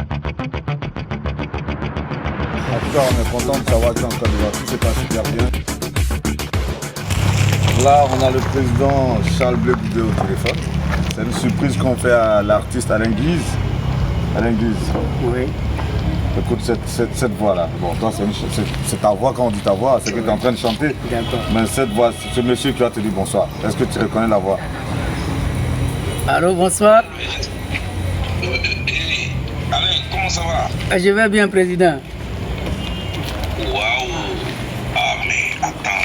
En tout cas, on est content de savoir qu'en Côte d'Ivoire, tout se passe super bien. Là, on a le président Charles Blé Goudé au téléphone. C'est une surprise qu'on fait à l'artiste Alain Guise. Alain Guise. Oui. Écoute cette voix-là. Bon, toi, c'est ta voix quand on dit ta voix, c'est que tu es en train de chanter. D'accord. Mais cette voix, ce monsieur qui va te dire bonsoir. Est-ce que tu reconnais la voix? Allô, bonsoir. Alain, comment ça va? Je vais bien, président. Waouh! Ah, mais attends,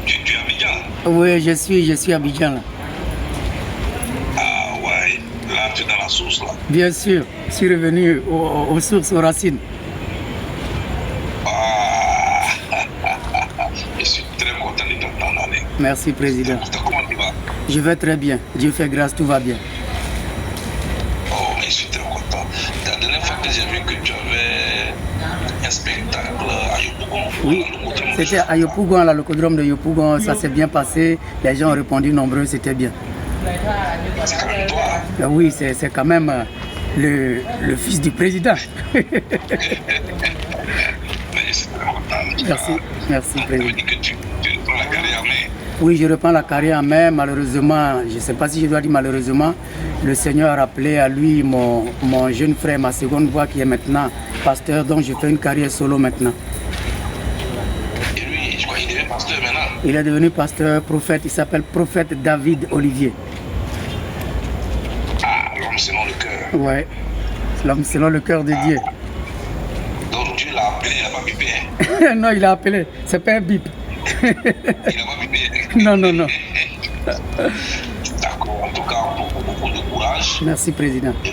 tu es à Abidjan? Oui, je suis à Abidjan là. Ah, ouais, là tu es dans la sauce là. Bien sûr, je suis revenu aux sources, aux racines. Ah, je suis très content de t'entendre, Alain. Merci, président. Comment tu vas? Je vais très bien. Dieu fait grâce, tout va bien. Oh, mais je suis très content. La dernière fois que j'ai vu que tu avais un spectacle à Yopougon, Oui, c'était à Yopougon, à la locodrome de Yopougon. Ça s'est bien passé. Les gens ont répondu nombreux, c'était bien. c'est quand même toi. Oui, c'est quand même le fils du président. Mais je suis très content. Merci, merci, Ça veut président. dire que tu prends la carrière en main. Oui, je reprends la carrière en main. Malheureusement, je ne sais pas si je dois dire malheureusement, le Seigneur a rappelé à lui mon jeune frère, ma seconde voix qui est maintenant pasteur, donc je fais une carrière solo maintenant. Et lui, je crois qu'il devient pasteur maintenant. Il est devenu pasteur, prophète, il s'appelle prophète David Olivier. Ah, l'homme selon le cœur. Ouais, l'homme selon le cœur de Dieu. Donc Dieu l'a appelé, il n'a pas bipé. Non, il a appelé, c'est pas un bip. Il n'a pas bipé. Non, non, non. D'accord, en tout cas, beaucoup de courage. Merci, président. Tu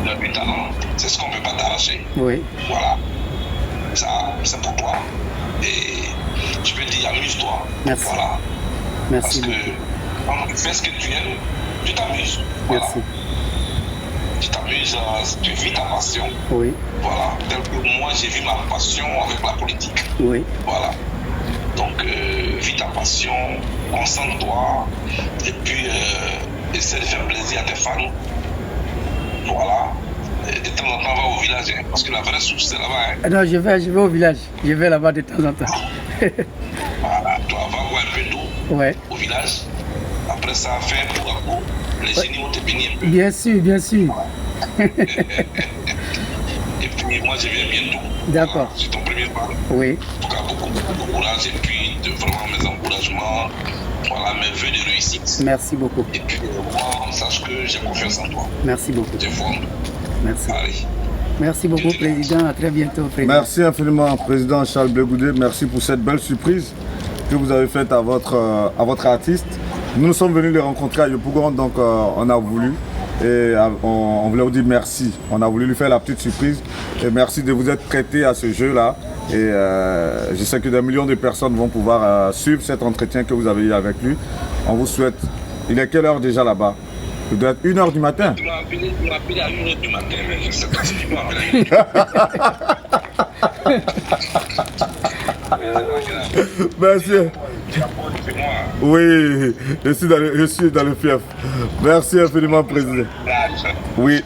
as du talent, c'est ce qu'on ne peut pas t'arracher. Oui, Voilà. Ça, c'est pour toi. Et je peux dire, amuse-toi. Merci. Voilà. merci Parce que beaucoup. quand tu fais ce que tu aimes, tu t'amuses. Voilà. Merci. Tu t'amuses, tu vis ta passion. Oui, Voilà. Tel que moi, j'ai vu ma passion avec la politique. oui, Voilà. Donc, vis ta passion, concentre-toi, et puis essaie de faire plaisir à tes fans. Voilà. Et de temps en temps, va au village, hein, parce que la vraie source, c'est là-bas. Hein. non, je vais au village. Je vais là-bas de temps en temps. Voilà. Toi, va voir un peu d'eau Ouais, au village. Après ça, fais un pour à coup. Les génies vont te bénir un peu. bien sûr, bien sûr. Et puis, moi, je viens bientôt. D'accord. Voilà. C'est ton premier pas. Oui, En tout cas, beaucoup de courage, et puis vraiment mes encouragements. Voilà, mes vœux de réussite. merci beaucoup. Et puis, moi, sache que j'ai confiance en toi. Merci beaucoup. J'ai foi en toi. Merci. Allez. Merci beaucoup, président. À très bientôt, président. Merci infiniment, président Charles Blé Goudé. Merci pour cette belle surprise que vous avez faite à votre artiste. Nous sommes venus les rencontrer à Yopougon, donc on a voulu. Et on voulait vous dire merci. On a voulu lui faire la petite surprise. Et merci de vous être prêté à ce jeu-là. Et je sais que des millions de personnes vont pouvoir suivre cet entretien que vous avez eu avec lui. On vous souhaite. Il est quelle heure déjà là-bas? Il doit être 1h du matin. Tu m'as appelé à 1h du matin, mais je ne sais pas si tu m'as appelé à 1h. Merci. Tu as pas c'est moi. Oui, je suis dans le fief. Merci infiniment, président. Oui.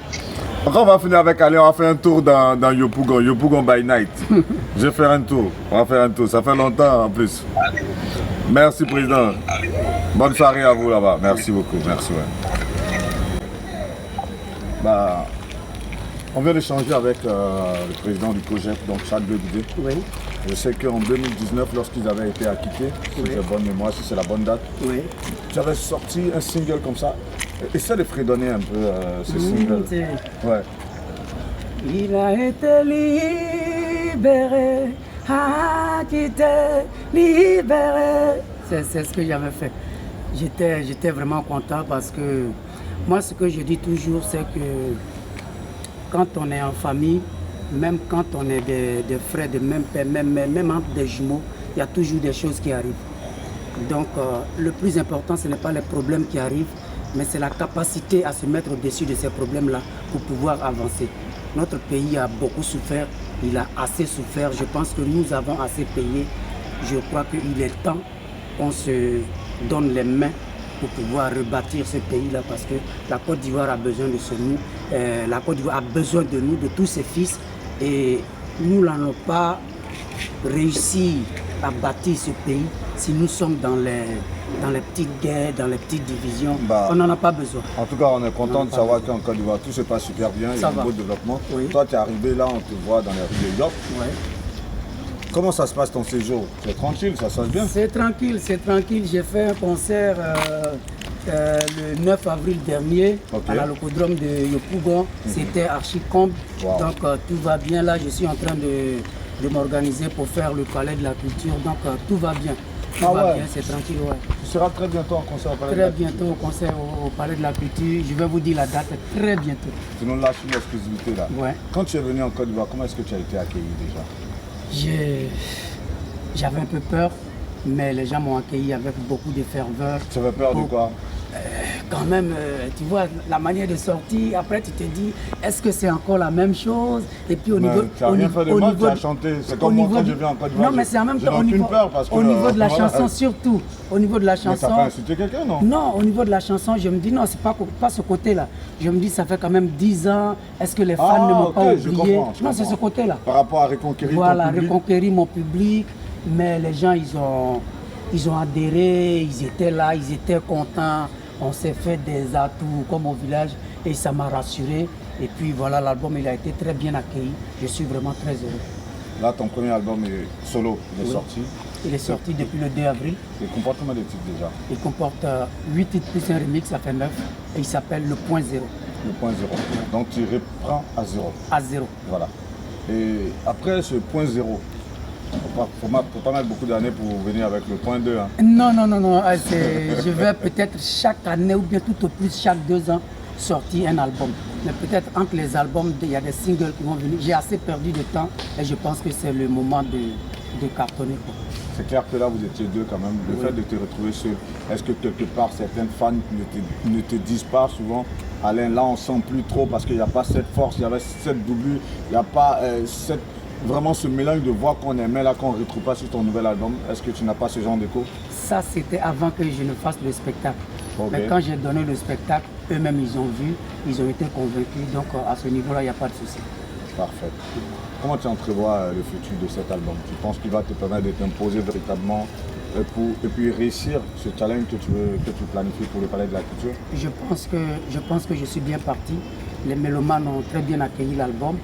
Quand on va finir avec Ali, on va faire un tour dans Yopougon, Yopougon by night. Je vais faire un tour. On va faire un tour. Ça fait longtemps en plus. Merci, président. Bonne soirée à vous là-bas. Merci beaucoup. Merci. Ouais. Bah, on vient d'échanger avec le président du COJEP, donc Charles Blé Goudé. Oui, Je sais qu'en 2019, lorsqu'ils avaient été acquittés, si j'ai bonne mémoire, si c'est la bonne date, oui. tu avais sorti un single comme ça. Essaie de fredonner un peu ce single. Ouais. Il a été libéré, acquitté, libéré. C'est ce que j'avais fait. J'étais vraiment content parce que moi, ce que je dis toujours, c'est que quand on est en famille, même quand on est des frères de même père, même entre des jumeaux, il y a toujours des choses qui arrivent. Donc, le plus important, ce n'est pas les problèmes qui arrivent, mais c'est la capacité à se mettre au-dessus de ces problèmes-là pour pouvoir avancer. Notre pays a beaucoup souffert, il a assez souffert. Je pense que nous avons assez payé. Je crois qu'il est temps qu'on se donne les mains pour pouvoir rebâtir ce pays-là parce que la Côte d'Ivoire a besoin de ce nous la Côte d'Ivoire a besoin de nous, de tous ses fils. Et nous n'allons pas réussir à bâtir ce pays si nous sommes dans les petites guerres, dans les petites divisions. On n'en a pas besoin. En tout cas, on est content de savoir qu'en Côte d'Ivoire, tout se passe super bien, il y a un beau développement. Oui. Toi, tu es arrivé là, on te voit dans les rues de York. Ouais. Comment ça se passe ton séjour? C'est tranquille, ça se passe bien? C'est tranquille, c'est tranquille. J'ai fait un concert le 9 avril dernier à la locodrome de Yopougon. C'était archi comble. Wow. Donc tout va bien. Là, je suis en train de m'organiser pour faire le palais de la culture. Donc tout va bien. Tout va bien, c'est tranquille. Ouais. Tu seras très bientôt en concert au palais de la culture? Très bientôt au concert au palais de la culture. Je vais vous dire la date très bientôt. Tu nous lâches une exclusivité là. Ouais. Quand tu es venu en Côte d'Ivoire, comment est-ce que tu as été accueilli déjà? J'avais un peu peur, mais les gens m'ont accueilli avec beaucoup de ferveur. Tu avais peur de quoi? Quand même, tu vois, la manière de sortir, après tu te dis, est-ce que c'est encore la même chose? Et puis au niveau... Tu n'as rien fait de mal, tu as chanté. C'est comme moi quand je viens en Côte d'Ivoire. Non, mais c'est en même temps au niveau de la chanson surtout. Au niveau de la chanson... Mais tu n'as pas insulté quelqu'un, non? Non, au niveau de la chanson, je me dis, non, c'est pas ce côté-là. Je me dis, ça fait quand même 10 ans, est-ce que les fans ne m'ont pas oublié? Non, c'est ce côté-là. Par rapport à reconquérir ton public? Voilà, reconquérir mon public. Mais les gens, ils ont adhéré, ils étaient là, ils étaient contents. On s'est fait des atouts comme au village et ça m'a rassuré. Et puis voilà, l'album il a été très bien accueilli. Je suis vraiment très heureux. Là, ton premier album est solo, il est sorti. Il est sorti depuis le 2 avril. Il comporte combien de titres déjà? Il comporte 8 titres plus un remix, ça fait 9. Et il s'appelle Le Point Zéro. Le Point Zéro. Donc tu reprends à zéro. À zéro. Voilà. Et après ce Point Zéro, il ne faut pas mettre beaucoup d'années pour venir avec le Point 2. Hein. Non. Je vais peut-être chaque année ou bien tout au plus chaque 2 ans sortir un album. Mais peut-être entre les albums, il y a des singles qui vont venir. J'ai assez perdu de temps et je pense que c'est le moment de cartonner. C'est clair que là vous étiez deux quand même. Le fait de te retrouver seul, est-ce que quelque part certains fans ne te disent pas souvent, Alain, là on sent plus trop parce qu'il n'y a pas cette force, il y avait cette doublure, il n'y a pas vraiment ce mélange de voix qu'on aimait là, qu'on ne retrouve pas sur ton nouvel album. Est-ce que tu n'as pas ce genre d'écho? Ça, c'était avant que je ne fasse le spectacle. Mais quand j'ai donné le spectacle, eux-mêmes, ils ont vu, ils ont été convaincus. Donc, à ce niveau-là, il n'y a pas de souci. Parfait. Comment tu entrevois le futur de cet album? Tu penses qu'il va te permettre de t'imposer véritablement et puis réussir ce challenge que tu planifies pour le Palais de la Culture? Je pense que je suis bien parti. Les mélomanes ont très bien accueilli l'album.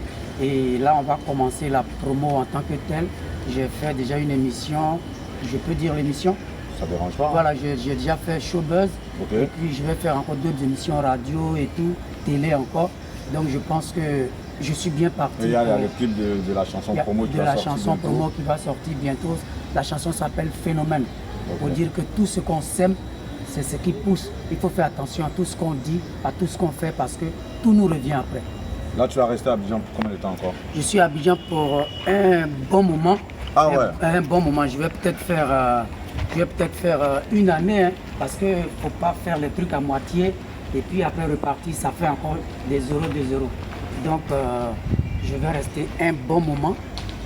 Et là, on va commencer la promo en tant que telle. J'ai fait déjà une émission, je peux dire l'émission? Ça ne dérange pas. Voilà, j'ai déjà fait Showbuzz. Et puis je vais faire encore d'autres émissions radio et tout, télé encore. Donc je pense que je suis bien parti. Et il y a le clip de la chanson promo qui va sortir bientôt. De la chanson promo qui va sortir bientôt. La chanson s'appelle Phénomène. Pour dire que tout ce qu'on sème, c'est ce qui pousse. Il faut faire attention à tout ce qu'on dit, à tout ce qu'on fait parce que tout nous revient après. Là, tu vas rester à Abidjan pour combien de temps encore? Je suis à Abidjan pour un bon moment. Ah ouais? Un bon moment. Je vais peut-être faire, une année hein, parce qu'il ne faut pas faire les trucs à moitié et puis après repartir, ça fait encore des euros. Donc, je vais rester un bon moment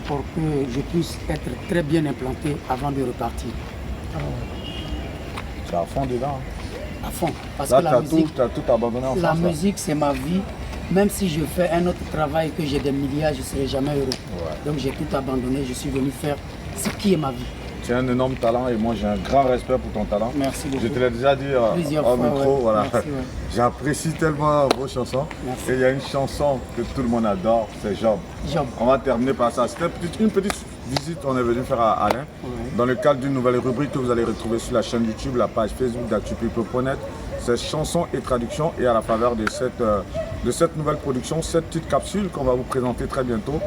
pour que je puisse être très bien implanté avant de repartir. Tu es à fond dedans? Hein? À fond. Parce là, que la musique, tu as tout abandonné en France? La musique, c'est ma vie. Même si je fais un autre travail que j'ai des milliards, je ne serai jamais heureux. Ouais. Donc j'ai tout abandonné, je suis venu faire ce qui est ma vie. Tu as un énorme talent et moi j'ai un grand respect pour ton talent. Merci beaucoup. Je te l'ai déjà dit au micro, voilà. J'apprécie tellement vos chansons. Merci. Et il y a une chanson que tout le monde adore, c'est Job. On va terminer par ça. C'était une petite visite qu'on est venu faire à Alain, dans le cadre d'une nouvelle rubrique que vous allez retrouver sur la chaîne YouTube, la page Facebook d'actupeople.net. C'est chansons et traductions et à la faveur de cette nouvelle production, cette petite capsule qu'on va vous présenter très bientôt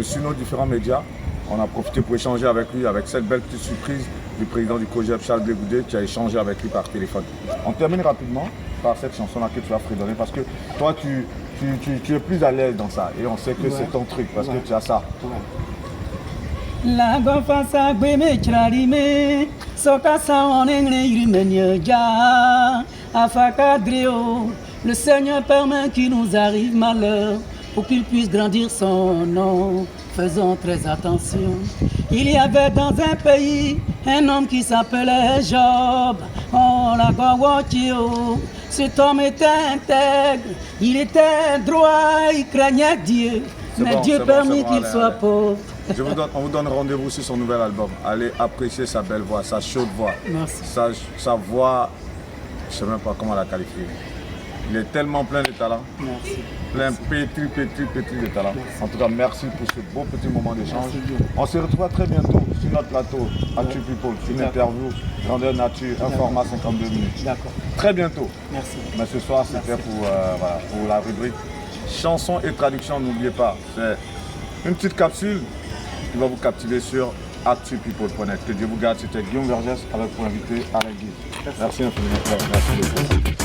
sur nos différents médias. On a profité pour échanger avec lui, avec cette belle petite surprise du président du COJEP, Charles Blé Goudé, qui a échangé avec lui par téléphone. On termine rapidement par cette chanson-là que tu vas fredonner parce que toi, tu es plus à l'aise dans ça et on sait que c'est ton truc parce que tu as ça. La gofasa gbeme chlarime sokasa onengle yrimenya ja afakadrio. Le Seigneur permet qu'il nous arrive malheur pour qu'il puisse grandir son nom. Faisons très attention. Il y avait dans un pays Un homme qui s'appelait Job, oh la Gawatio. Cet homme était intègre, il était droit, il craignait Dieu. Mais Dieu permit qu'il soit pauvre. On vous donne rendez-vous sur son nouvel album. Allez apprécier sa belle voix, sa chaude voix. Merci. Sa voix, je ne sais même pas comment la qualifier. Il est tellement plein de talent. Merci. Plein pétri de talent. Merci. En tout cas, merci pour ce beau petit moment d'échange. Merci bien. On se retrouve très bientôt sur notre plateau, Actu People, une interview, grandeur nature, un format 52 minutes. D'accord. Très bientôt. Merci. Mais ce soir, c'était pour la rubrique chansons et traductions. N'oubliez pas, c'est une petite capsule qui va vous captiver sur actupeople.net. Que Dieu vous garde. C'était Guillaume Vergès avec pour invité Alain Guise. Merci infiniment. Merci beaucoup.